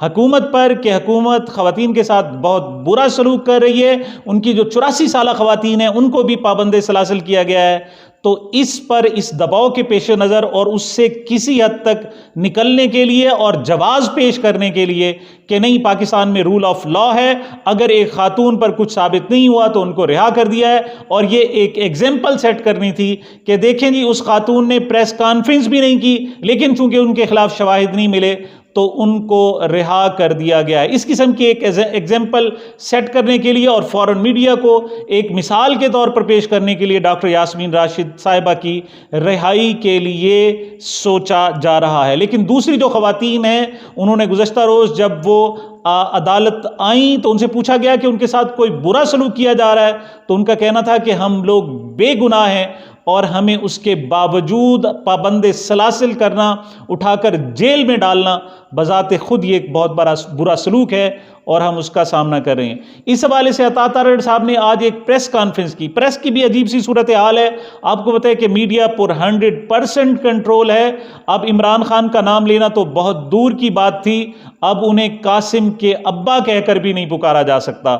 حکومت پر کہ حکومت خواتین کے ساتھ بہت برا سلوک کر رہی ہے، ان کی جو 84 سالہ خواتین ہیں ان کو بھی پابند سلاسل کیا گیا ہے۔ تو اس پر اس دباؤ کے پیش نظر اور اس سے کسی حد تک نکلنے کے لیے اور جواز پیش کرنے کے لیے کہ نہیں پاکستان میں رول آف لا ہے، اگر ایک خاتون پر کچھ ثابت نہیں ہوا تو ان کو رہا کر دیا ہے، اور یہ ایک ایگزامپل سیٹ کرنی تھی کہ دیکھیں جی اس خاتون نے پریس کانفرنس بھی نہیں کی، لیکن چونکہ ان کے خلاف شواہد نہیں ملے تو ان کو رہا کر دیا گیا ہے۔ اس قسم کی ایک ایگزامپل سیٹ کرنے کے لیے اور فورن میڈیا کو ایک مثال کے طور پر پیش کرنے کے لیے ڈاکٹر یاسمین راشد صاحبہ کی رہائی کے لیے سوچا جا رہا ہے۔ لیکن دوسری جو خواتین ہیں انہوں نے گزشتہ روز جب وہ عدالت آئیں تو ان سے پوچھا گیا کہ ان کے ساتھ کوئی برا سلوک کیا جا رہا ہے، تو ان کا کہنا تھا کہ ہم لوگ بے گناہ ہیں اور ہمیں اس کے باوجود پابند سلاسل کرنا، اٹھا کر جیل میں ڈالنا بذات خود یہ ایک بہت بڑا برا سلوک ہے اور ہم اس کا سامنا کر رہے ہیں۔ اس حوالے سے عطا تارڑ صاحب نے آج ایک پریس کانفرنس کی۔ پریس کی بھی عجیب سی صورتحال ہے، آپ کو پتہ ہے کہ میڈیا پر 100% کنٹرول ہے۔ اب عمران خان کا نام لینا تو بہت دور کی بات تھی، اب انہیں قاسم کے ابا کہہ کر بھی نہیں پکارا جا سکتا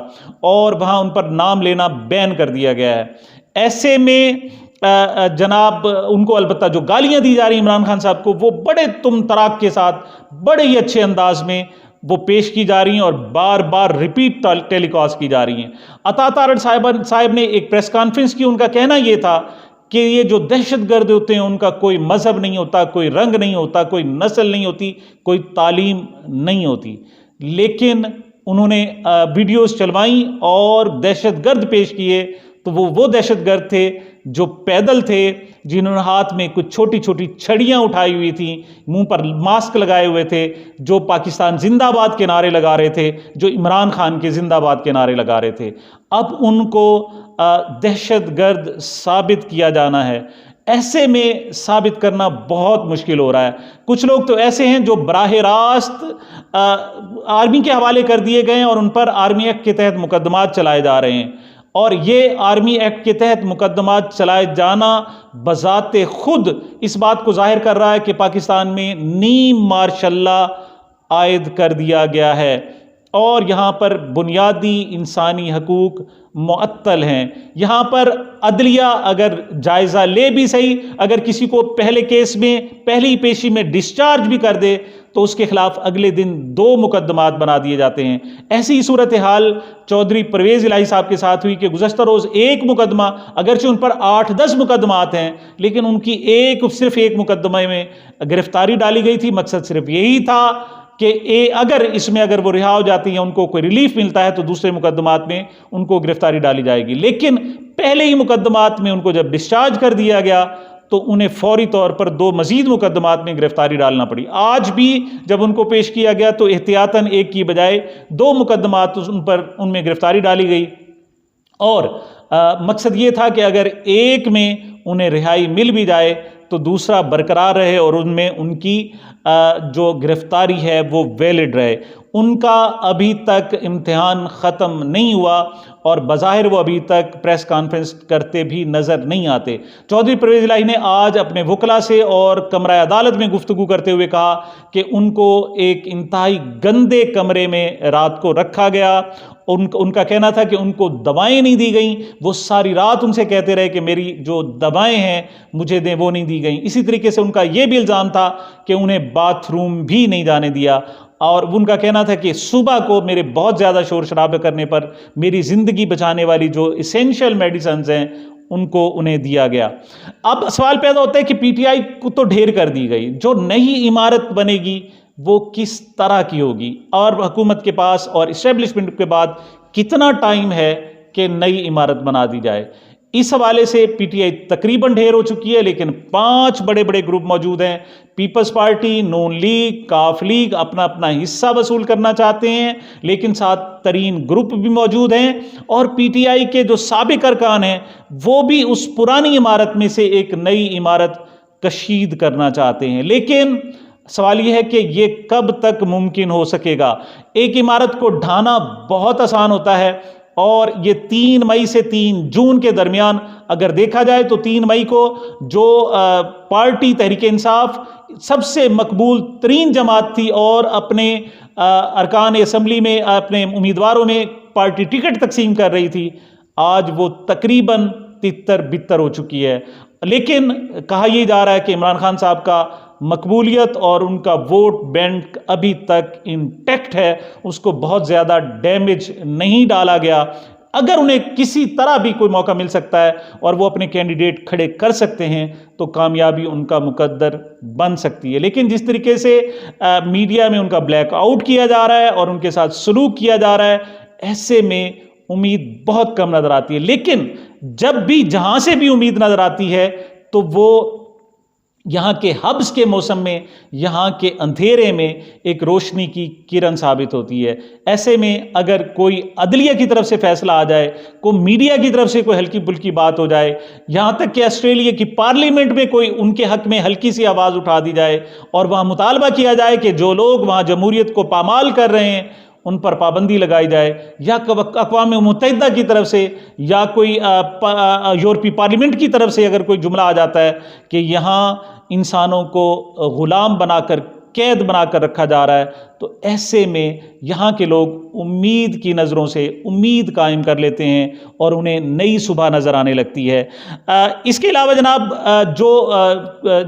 اور وہاں ان پر نام لینا بین کر دیا گیا ہے۔ ایسے میں جناب ان کو البتہ جو گالیاں دی جا رہی ہیں عمران خان صاحب کو وہ بڑے تم تراک کے ساتھ بڑے ہی اچھے انداز میں وہ پیش کی جا رہی ہیں اور بار بار ریپیٹ ٹیلی کاسٹ کی جا رہی ہیں۔ عطا تارڑ صاحب نے ایک پریس کانفرنس کی، ان کا کہنا یہ تھا کہ یہ جو دہشت گرد ہوتے ہیں ان کا کوئی مذہب نہیں ہوتا، کوئی رنگ نہیں ہوتا، کوئی نسل نہیں ہوتی، کوئی تعلیم نہیں ہوتی، لیکن انہوں نے ویڈیوز چلوائیں اور دہشت گرد پیش کیے تو وہ دہشت گرد تھے جو پیدل تھے، جنہوں نے ہاتھ میں کچھ چھوٹی چھوٹی چھڑیاں اٹھائی ہوئی تھیں، منہ پر ماسک لگائے ہوئے تھے، جو پاکستان زندہ باد کے نعرے لگا رہے تھے، جو عمران خان کے زندہ باد کے نعرے لگا رہے تھے۔ اب ان کو دہشت گرد ثابت کیا جانا ہے۔ ایسے میں ثابت کرنا بہت مشکل ہو رہا ہے۔ کچھ لوگ تو ایسے ہیں جو براہ راست آرمی کے حوالے کر دیے گئے ہیں اور ان پر آرمی ایکٹ کے تحت مقدمات چلائے جا رہے ہیں، اور یہ آرمی ایکٹ کے تحت مقدمات چلائے جانا بذات خود اس بات کو ظاہر کر رہا ہے کہ پاکستان میں نیم مارشل لا عائد کر دیا گیا ہے اور یہاں پر بنیادی انسانی حقوق معطل ہیں۔ یہاں پر عدلیہ اگر جائزہ لے بھی صحیح، اگر کسی کو پہلے کیس میں پہلی پیشی میں ڈسچارج بھی کر دے تو اس کے خلاف اگلے دن 2 مقدمات بنا دیے جاتے ہیں۔ ایسی صورتحال چودھری پرویز الہی صاحب کے ساتھ ہوئی کہ گزشتہ روز ایک مقدمہ، اگرچہ ان پر 8-10 مقدمات ہیں لیکن ان کی صرف ایک مقدمے میں گرفتاری ڈالی گئی تھی۔ مقصد صرف یہی تھا کہ اگر وہ رہا ہو جاتی ہیں، ان کو کوئی ریلیف ملتا ہے تو دوسرے مقدمات میں ان کو گرفتاری ڈالی جائے گی، لیکن پہلے ہی مقدمات میں ان کو جب ڈسچارج کر دیا گیا تو انہیں فوری طور پر 2 مزید مقدمات میں گرفتاری ڈالنا پڑی۔ آج بھی جب ان کو پیش کیا گیا تو احتیاطاً ایک کی بجائے 2 مقدمات ان میں گرفتاری ڈالی گئی، اور مقصد یہ تھا کہ اگر ایک میں انہیں رہائی مل بھی جائے تو دوسرا برقرار رہے اور ان میں ان کی جو گرفتاری ہے وہ ویلڈ رہے۔ ان کا ابھی تک امتحان ختم نہیں ہوا اور بظاہر وہ ابھی تک پریس کانفرنس کرتے بھی نظر نہیں آتے۔ چودھری پرویز الہی نے آج اپنے وکلاء سے اور کمرہ عدالت میں گفتگو کرتے ہوئے کہا کہ ان کو ایک انتہائی گندے کمرے میں رات کو رکھا گیا۔ ان کا کہنا تھا کہ ان کو دوائیں نہیں دی گئیں، وہ ساری رات ان سے کہتے رہے کہ میری جو دوائیں ہیں مجھے دیں، وہ نہیں دی گئیں۔ اسی طریقے سے ان کا یہ بھی الزام تھا کہ انہیں باتھ روم بھی نہیں جانے دیا، اور ان کا کہنا تھا کہ صبح کو میرے بہت زیادہ شور شرابے کرنے پر میری زندگی بچانے والی جو اسینشل میڈیسنز ہیں ان کو انہیں دیا گیا۔ اب سوال پیدا ہوتا ہے کہ پی ٹی آئی کو تو ڈھیر کر دی گئی، جو نئی عمارت بنے گی وہ کس طرح کی ہوگی، اور حکومت کے پاس اور اسٹیبلشمنٹ کے بعد کتنا ٹائم ہے کہ نئی عمارت بنا دی جائے۔ اس حوالے سے پی ٹی آئی تقریباً ڈھیر ہو چکی ہے، لیکن 5 بڑے بڑے گروپ موجود ہیں۔ پیپلز پارٹی، نون لیگ، کاف لیگ اپنا اپنا حصہ وصول کرنا چاہتے ہیں، لیکن 7 ترین گروپ بھی موجود ہیں، اور پی ٹی آئی کے جو سابق ارکان ہیں وہ بھی اس پرانی عمارت میں سے ایک نئی عمارت کشید کرنا چاہتے ہیں۔ لیکن سوال یہ ہے کہ یہ کب تک ممکن ہو سکے گا؟ ایک عمارت کو ڈھانا بہت آسان ہوتا ہے، اور یہ 3 مئی سے 3 جون کے درمیان اگر دیکھا جائے تو 3 مئی کو جو پارٹی تحریک انصاف سب سے مقبول ترین جماعت تھی اور اپنے ارکان اسمبلی میں اپنے امیدواروں میں پارٹی ٹکٹ تقسیم کر رہی تھی، آج وہ تقریباً تتر بتر ہو چکی ہے۔ لیکن کہا یہ جا رہا ہے کہ عمران خان صاحب کا مقبولیت اور ان کا ووٹ بینک ابھی تک انٹیکٹ ہے، اس کو بہت زیادہ ڈیمیج نہیں ڈالا گیا۔ اگر انہیں کسی طرح بھی کوئی موقع مل سکتا ہے اور وہ اپنے کینڈیڈیٹ کھڑے کر سکتے ہیں تو کامیابی ان کا مقدر بن سکتی ہے۔ لیکن جس طریقے سے میڈیا میں ان کا بلیک آؤٹ کیا جا رہا ہے اور ان کے ساتھ سلوک کیا جا رہا ہے، ایسے میں امید بہت کم نظر آتی ہے۔ لیکن جب بھی جہاں سے بھی امید نظر آتی ہے تو وہ یہاں کے حبس کے موسم میں، یہاں کے اندھیرے میں ایک روشنی کی کرن ثابت ہوتی ہے۔ ایسے میں اگر کوئی عدلیہ کی طرف سے فیصلہ آ جائے، کوئی میڈیا کی طرف سے کوئی ہلکی پھلکی بات ہو جائے، یہاں تک کہ آسٹریلیا کی پارلیمنٹ میں کوئی ان کے حق میں ہلکی سی آواز اٹھا دی جائے اور وہاں مطالبہ کیا جائے کہ جو لوگ وہاں جمہوریت کو پامال کر رہے ہیں ان پر پابندی لگائی جائے، یا اقوام متحدہ کی طرف سے یا کوئی یورپی پارلیمنٹ کی طرف سے اگر کوئی جملہ آ جاتا ہے کہ یہاں انسانوں کو غلام بنا کر، قید بنا کر رکھا جا رہا ہے، تو ایسے میں یہاں کے لوگ امید کی نظروں سے امید قائم کر لیتے ہیں اور انہیں نئی صبح نظر آنے لگتی ہے۔ اس کے علاوہ جناب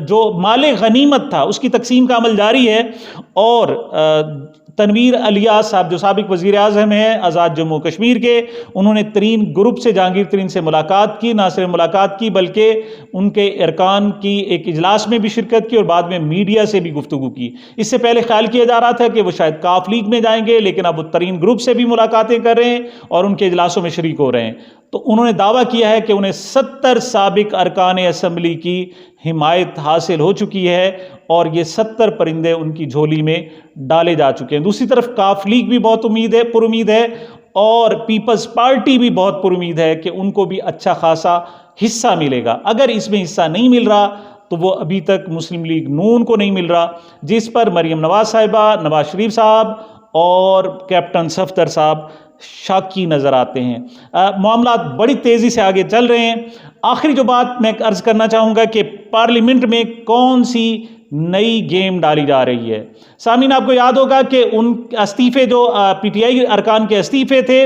جو مال غنیمت تھا اس کی تقسیم کا عمل جاری ہے، اور تنویر الیاس صاحب جو سابق وزیر اعظم ہیں آزاد جموں کشمیر کے، انہوں نے ترین گروپ سے، جہانگیر ترین سے ملاقات کی، نہ صرف ملاقات کی بلکہ ان کے ارکان کی ایک اجلاس میں بھی شرکت کی اور بعد میں میڈیا سے بھی گفتگو کی۔ اس سے پہلے خیال کیا جا رہا تھا کہ وہ شاید کاف لیگ میں جائیں گے، لیکن اب وہ ترین گروپ سے بھی ملاقاتیں کر رہے ہیں اور ان کے اجلاسوں میں شریک ہو رہے ہیں۔ تو انہوں نے دعویٰ کیا ہے کہ انہیں 70 سابق ارکان اسمبلی کی حمایت حاصل ہو چکی ہے اور یہ 70 پرندے ان کی جھولی میں ڈالے جا چکے ہیں۔ دوسری طرف کاف لیگ بھی بہت پر امید ہے اور پیپلز پارٹی بھی بہت پر امید ہے کہ ان کو بھی اچھا خاصا حصہ ملے گا۔ اگر اس میں حصہ نہیں مل رہا تو وہ ابھی تک مسلم لیگ نون کو نہیں مل رہا، جس پر مریم نواز صاحبہ، نواز شریف صاحب اور کیپٹن صفدر صاحب شاکی نظر آتے ہیں۔ معاملات بڑی تیزی سے آگے چل رہے ہیں۔ آخری جو بات میں عرض کرنا چاہوں گا کہ پارلیمنٹ میں کون سی نئی گیم ڈالی جا رہی ہے۔ سامعین، آپ کو یاد ہوگا کہ ان استعفے جو پی ٹی آئی ارکان کے استعفے تھے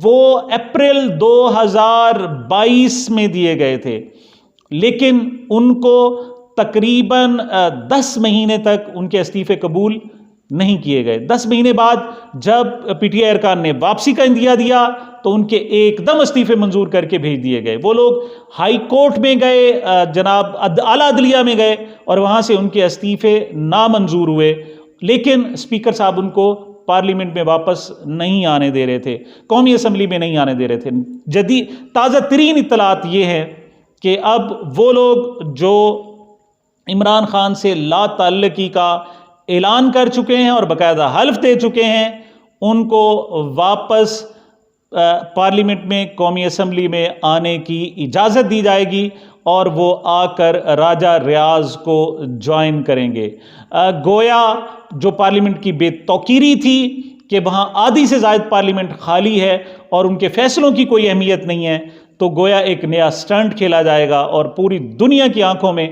وہ اپریل 2022 میں دیے گئے تھے، لیکن ان کو تقریباً 10 مہینے تک ان کے استعفے قبول نہیں کیے گئے۔ 10 مہینے بعد جب پی ٹی آئی ارکان نے واپسی کا اندیا دیا تو ان کے ایک دم استعفے منظور کر کے بھیج دیے گئے۔ وہ لوگ ہائی کورٹ میں گئے، جناب اعلیٰ عدلیہ میں گئے اور وہاں سے ان کے استعفے نامنظور ہوئے، لیکن اسپیکر صاحب ان کو پارلیمنٹ میں واپس نہیں آنے دے رہے تھے، قومی اسمبلی میں نہیں آنے دے رہے تھے۔ جدید تازہ ترین اطلاعات یہ ہے کہ اب وہ لوگ جو عمران خان سے لا تعلقی کا اعلان کر چکے ہیں اور باقاعدہ حلف دے چکے ہیں، ان کو واپس پارلیمنٹ میں، قومی اسمبلی میں آنے کی اجازت دی جائے گی اور وہ آ کر راجہ ریاض کو جوائن کریں گے۔ گویا جو پارلیمنٹ کی بے توقیری تھی کہ وہاں آدھی سے زائد پارلیمنٹ خالی ہے اور ان کے فیصلوں کی کوئی اہمیت نہیں ہے، تو گویا ایک نیا سٹنٹ کھیلا جائے گا اور پوری دنیا کی آنکھوں میں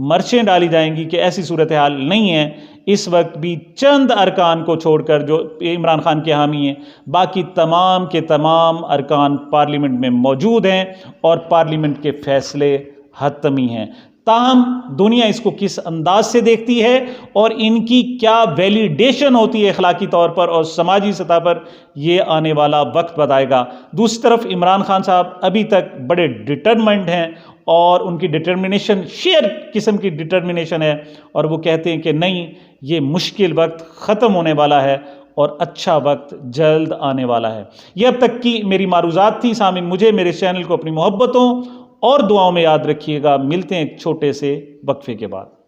مرچیں ڈالی جائیں گی کہ ایسی صورتحال نہیں ہے۔ اس وقت بھی چند ارکان کو چھوڑ کر جو عمران خان کے حامی ہیں، باقی تمام کے تمام ارکان پارلیمنٹ میں موجود ہیں اور پارلیمنٹ کے فیصلے حتمی ہیں۔ تاہم دنیا اس کو کس انداز سے دیکھتی ہے اور ان کی کیا ویلیڈیشن ہوتی ہے اخلاقی طور پر اور سماجی سطح پر، یہ آنے والا وقت بتائے گا۔ دوسری طرف عمران خان صاحب ابھی تک بڑے ڈٹرمنٹ ہیں اور ان کی ڈٹرمنیشن شیئر قسم کی ڈٹرمنیشن ہے، اور وہ کہتے ہیں کہ نہیں، یہ مشکل وقت ختم ہونے والا ہے اور اچھا وقت جلد آنے والا ہے۔ یہ اب تک کی میری معروضات تھی۔ سامعین، مجھے میرے چینل کو اپنی محبتوں اور دعاؤں میں یاد رکھیے گا۔ ملتے ہیں ایک چھوٹے سے وقفے کے بعد۔